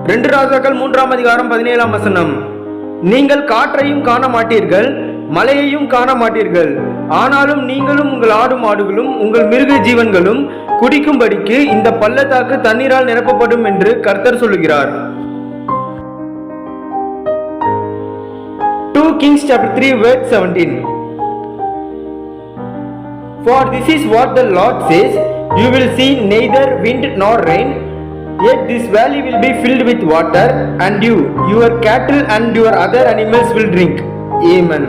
2 ராஜாக்கள் 3ஆம் அதிகாரம் 17ஆம் வசனம். நீங்கள் காற்றையும் காண மாட்டீர்கள், மலையையும் காண மாட்டீர்கள், ஆனாலும் நீங்களும் உங்கள் ஆடு மாடுகளும் உங்கள் மிருக ஜீவன்களும் குடிக்கும்படிக்கு இந்த பள்ளத்தாக்கு தண்ணீரால் நிரப்பப்படும் என்று கர்த்தர் சொல்லுகிறார். 2 Kings chapter 3 verse 17. For this is what the Lord says, you will see neither wind nor rain, yet this valley will be filled with water, and you, your cattle and your other animals will drink. Amen.